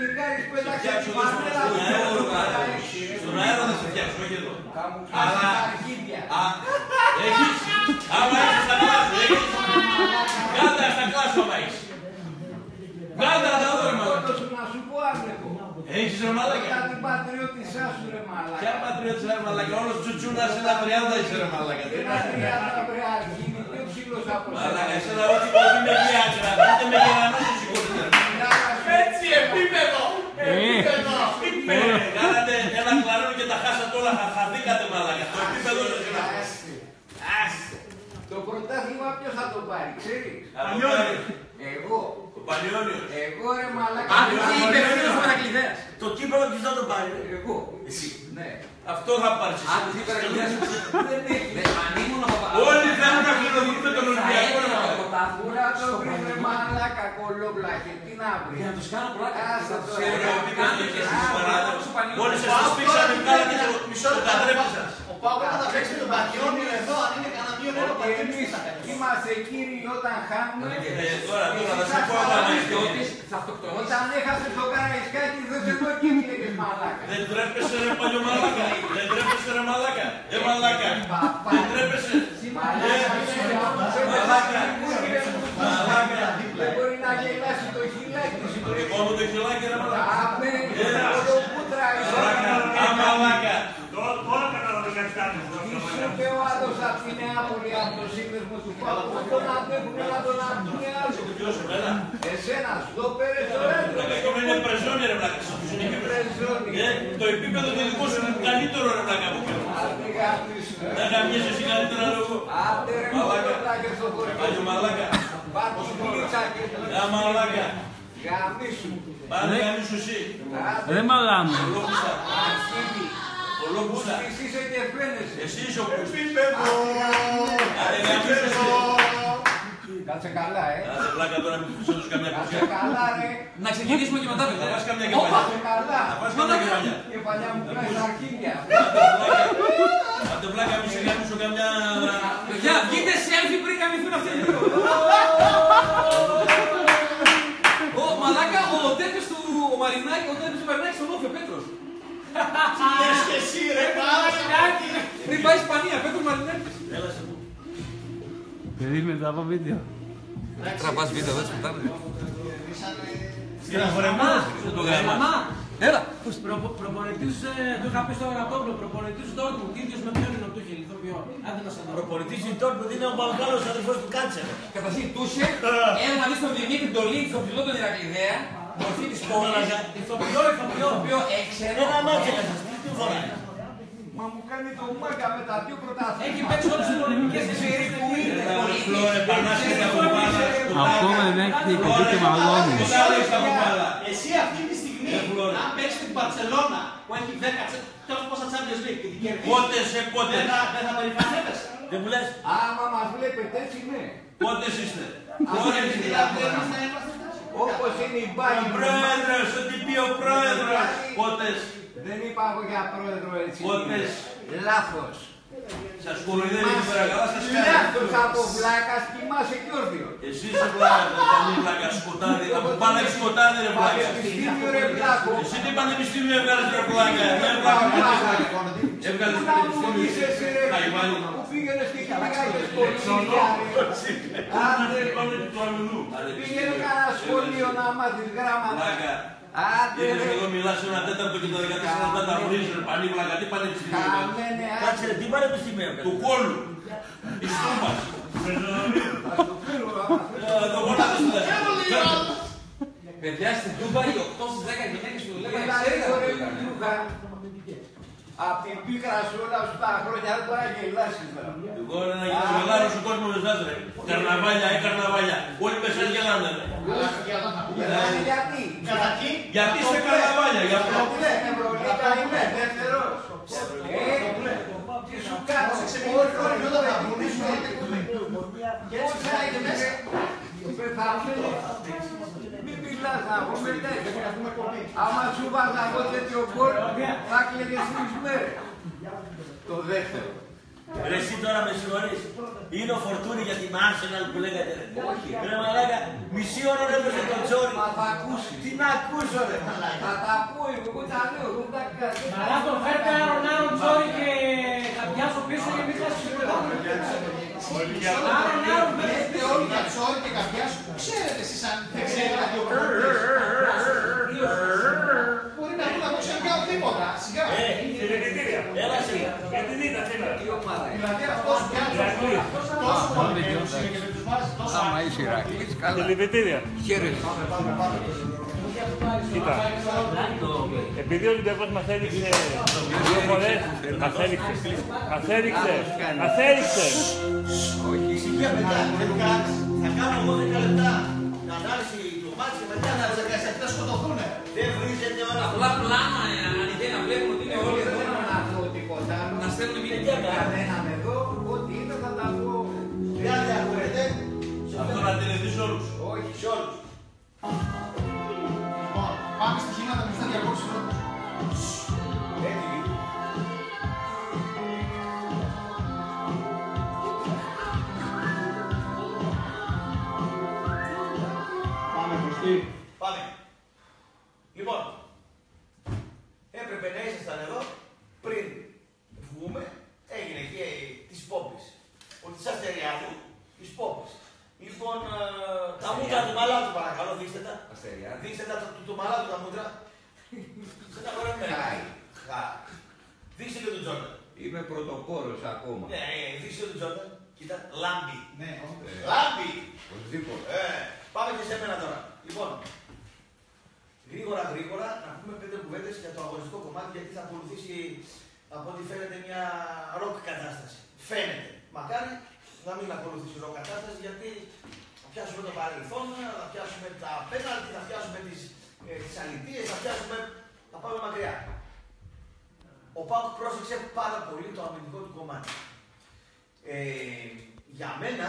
Λικάρης πέταξε τη φανέλα του. Στον αέρα θα σε φτιάξω, όχι εδώ. Θα μου χάσεις τα αρχίδια. Έχεις. Άμα έχεις θα κλάσω, έχεις. Κάτω θα κλάσω άμα έχεις. Κάτω να τα δω ρε μαλάκα. Να σου πω άλεγο. Έχεις ρε μαλάκα. Για την πατριώτησά σου ρε μαλάκα. Ποια πατριώτησα ρε μαλάκα, όλος τσουτσούνας ένα 30 είσαι ρε μαλάκα. Ένα 30 βρε αρχίδι, πιο ψηλός από σένα. Μαλάκα, εσένα ό,τι κόβει με πιάτσα, ούτε με γερανό σου σηκώνετε. Έτσι, επίπεδο! Επίπεδο! Κάνατε ένα κλαρίνο και τα χάσατε όλα, χαθήκατε μαλάκα. Το επίπεδο είναι το πρωτάθλημα ποιος θα το πάρει, ξέρεις? Παλιόνιος. Εγώ. Ο Παλιόνιος. Εγώ ρε μαλάκα. Αν είσαι υπευθύνος Μερακλειδέας. Το κύπελο ποιος θα το πάρει? Εγώ. Εσύ. Ναι. Αυτό θα πάρεις εσύ. Αν είσαι Μερακλειδέας. Δεν έχει. Αν ήμουν να πάρει. Όλοι θέλουν να κληρονομηθούν τον Ολυμπιακό. Πούρα το βρεις ρε μαλάκα κολόμπλακε. Τι να βρεις. Για να τους κάνω πολλά Κάτσε το Μόλις εσείς πήξατε κάνατε το μισό το κατρέπι σας. Ο Πάκο θα παίξει τον Παλιόνιο εδώ, αν είναι κανένα μείον ένα ότι εμείς είμαστε κύριοι όταν χάνουμε. Τώρα θα σε πω άμα θα αυτοκτονήσει. Όταν έχασες το Καραϊσκάκι δεν σε το κύριε μαλάκα. δεν τρέπεσαι ρε παλιό μαλάκα. Δεν τρέπεσαι ρε μαλάκα. Μαλάκα. Δεν τρέπεσαι. Μαλάκα. Μαλάκα. Δεν μπορεί να γελάσει το χιλάκι σου. Το δικό μου το χιλάκι ρε μαλάκα. Αμέ, κολοπούτρα Μαλάκα. Τώρα καταλαβαίνω να κάνεις. Είσαι και ο άλλος από τη Νεάπολη, από το σύνδεσμο του Πάκου. Τον αντέχουν να τον αντούν οι άλλοι. Εσένα, στο πέρες το έντρο. Αυτό είναι πρεζόνι ρε μαλάκα. Το επίπεδο το δικό σου είναι καλύτερο ρε μαλάκα από πέρα. Να γαμιέσαι εσύ καλύτερα λόγω. Άντε ρε μαλάκα και στο χωριό. Άγιο μαλάκα. Πάρ' τη μίλησα και μαλάκα. γαμίσου. Πάρε γαμίσου εσύ. Δεν μαλάμε. Ολόκουστα. Αρχίδι. Ολόκουστα. Εσύ είσαι και φαίνεσαι. Εσύ είσαι ο πούστης. Επίπεδο! Άρε γαμίσου. Κάτσε καλά, Άσε πλάκα τώρα μην φυσώνεις καμιά Κάτσε κουτσιά. καλά, ρε. Να ξεκινήσουμε και μετά, Θα παιδιά. πας καμιά κεφαλιά. Κάτσε καλά. Θα πας καμιά κεφαλιά. Και παλιά μου πλάει τα αρχίδια. Άντε πλάκα μη σε γαμίσω καμιά... Παιδιά, βγείτε selfie πριν καμηθούν αυτοί οι δύο. Ω, μαλάκα, ο τέτοιος του Μαρινάκη, ο τέτοιος του Μαρινάκη στον Όφιο, Πέτρος. Λες και εσύ ρε Μαρινάκη! Πριν πάει Ισπανία, Πέτρος Μαρινάκης. Έλα σε πού. Περίμενε, θα πω βίντεο. Τραβάς βίντεο, δεν σπιτάνε. Στεναχωρεμένος. Δεν το γράμμα. Μαμά, έλα. Προπονητής, το είχα πει στο Γραπτόπουλο, προπονητής Ντόρτμουντ, ίδιος με ποιον είναι ο Τούχελ, ηθοποιό. Άντε να σε δω. Προπονητής η Ντόρτμουντ είναι ο Μπαλγάλος αδερφός του Κάντσερ. Καταρχήν, Τούσε, έλα να δεις τον Δημήτρη Ντολίν, τον φιλό τον Ηρακλειδέα, μορφή της πόλης, Ηθοποιό, το οποίο έξερε. Ένα μάτσο έκανες, τι φοράει. Μα μου κάνει το μάγκα με τα δύο πρωτάθλημα. έχει παίξει όλες τις πολεμικές Ξέρει που είναι. Φλόρε, πανάσχεσαι τα κουμπάλα. Ακόμα δεν έχει κοπεί και μαλώνει. Εσύ αυτή τη στιγμή, Αν παίξει την Μπαρτσελώνα που έχει 10 τέλος πόσα Champions League και την κερδίσει, Πότε σε πότε. δεν θα περηφανεύεσαι. Δεν μου λες. Άμα μας βλέπετε έτσι, ναι. Πότε είστε. Πότε δηλαδή εμείς να είμαστε Όπως είναι η Μπάγκη. Ο πρόεδρος, ό,τι πει ο πρόεδρος. Πότε. Δεν είπα εγώ για πρόεδρο έτσι. Πότε. Λάθος. Σας κοροϊδεύει την παρακαλά σας κάνει. Λάθος από βλάκας κοιμάσαι κι όρθιο. Εσύ είσαι βλάκα, θα μην βλάκα σκοτάδι. Θα μου πάνε σκοτάδι ρε βλάκα. Πανεπιστήμιο ρε βλάκο. Εσύ τι πανεπιστήμιο έβγαλες ρε βλάκα. Δεν βλάκα. Έβγαλες πανεπιστήμιο. Είσαι εσύ ρε Καϊβάνι. που πήγαινες και κυνηγάγες σχολεία. Άντε πήγαινε κανένα σχολείο να μάθεις γράμματα. Βλάκα. Άντε Είδες ρε. εδώ μιλάς σε ένα τέταρτο και τα 14 λεπτά τα βρίζεις ρε πανί βλάκα. Τι πανεπιστήμιο έβγαλες. Καμένε κάτσε ρε, τι πανεπιστήμιο Του έκανες. κόλου. Της τούμπας. ας το φέρω άμα θες. Το γόνατο σου δεν. Παιδιά στην Τούμπα οι 8 στις 10 γυναίκες που λέγανε Δηλαδή ξέρετε ρε αυτό. Λούκα, απ' την πίκρα σου όλα σου τα χρόνια δεν μπορεί να γελάσεις τώρα. Εγώ ρε να γελάρω στον κόσμο με εσάς ρε. Καρναβάλια, καρναβάλια. Όλοι με εσάς γελάνε ρε. Δηλαδή γιατί. Καταρχήν, Γιατί είστε καρναβάλια, γι' αυτό. Ναι, Ευρωλίκα είμαι δεύτερος. Τι σου κάνω, όλο το παιδί σου πόσα έχεις πεθαμένοι. Μην μιλάς να πούμε τέτοια. Άμα σου βάζα εγώ τέτοιο γκολ, θα κλαίγες 3 μέρες. Το δεύτερο. Ρε εσύ τώρα με συγχωρείς. Είναι ο Φορτούνη για την Arsenal που λέγατε. Όχι. Ρε μαλάκα, μισή ώρα έπαιζε τον Τζόρι. Μα θα ακούσει. Τι να ακούσω ρε μαλάκα. Θα τα πω εγώ τα λέω. Δεν τα κάνω. Μαλάκο, φέρτε Άρον Τζόρι και θα πιάσω πίσω και μην χάσει την πρωτάθλημα. Άρον, Λέτε όλοι για Τζόρι και Καπιάσου. Ξέρετε εσείς αν δεν ξέρετε τι μπορεί να μην ακούσει καν τίποτα. Σιγά. Έλα σιγά. Τι ομάδα είναι. Δηλαδή αυτός πιάνει τόσο πολύ και με τους βάζει τόσο Άμα είσαι Ηρακλής, καλά. Τελειβητήρια. Χαίρεσαι. Κοίτα. Επειδή ο Ολυμπιακός μας έδειξε δύο φορές, μας έδειξε. Ησυχία μετά. Θα κάνω εγώ 10 λεπτά. Να ανάλυση του μάτς και μετά να θα σκοτωθούνε. δεν βρίζεται ώρα. Απλά πλάνα ανοιχτή να βλέπουμε ότι είναι όλοι εδώ. Δεν να πω τίποτα. Να στέλνουν μήνυμα. Κανέναν εδώ, ό,τι είναι θα τα πω. Δεν ακούγεται. Αυτό να τελειώσει όλους. Όχι. Σε όλους. Λοιπόν, πάμε στοιχήματα που θα διακόψουμε. Έτοιμοι. Πάμε μπροστή. Πάμε. Λοιπόν, έπρεπε να ήσασταν εδώ πριν βγούμε. Έγινε και της Πόπης. Ότι της Αστεριάδου, της Πόπης. Λοιπόν, τα μούτρα του μαλάτου παρακαλώ, δείξτε τα. Αστεριάδου. Δείξτε τα του μαλάτου τα μούτρα. Σε τα χορεμένα. Χα. Δείξτε και τον Τζόρνταν. Είμαι πρωτοπόρος ακόμα. Ναι, δείξτε και τον Τζόρνταν. Κοίτα, λάμπει. Ναι, Λάμπει. Οπωσδήποτε. Πάμε και σε μένα τώρα. Λοιπόν, γρήγορα να πούμε 5 κουβέντες για το αγωνιστικό κομμάτι γιατί θα ακολουθήσει από ό,τι φαίνεται μια ροκ κατάσταση. Φαίνεται. Μακάρι να μην ακολουθήσει ροκ κατάσταση γιατί θα πιάσουμε το παρελθόν, θα πιάσουμε τα πέναλτι, θα πιάσουμε τις αλητίες, θα πάμε μακριά. Ο ΠΑΟΚ πρόσεξε πάρα πολύ το αμυντικό του κομμάτι. Για μένα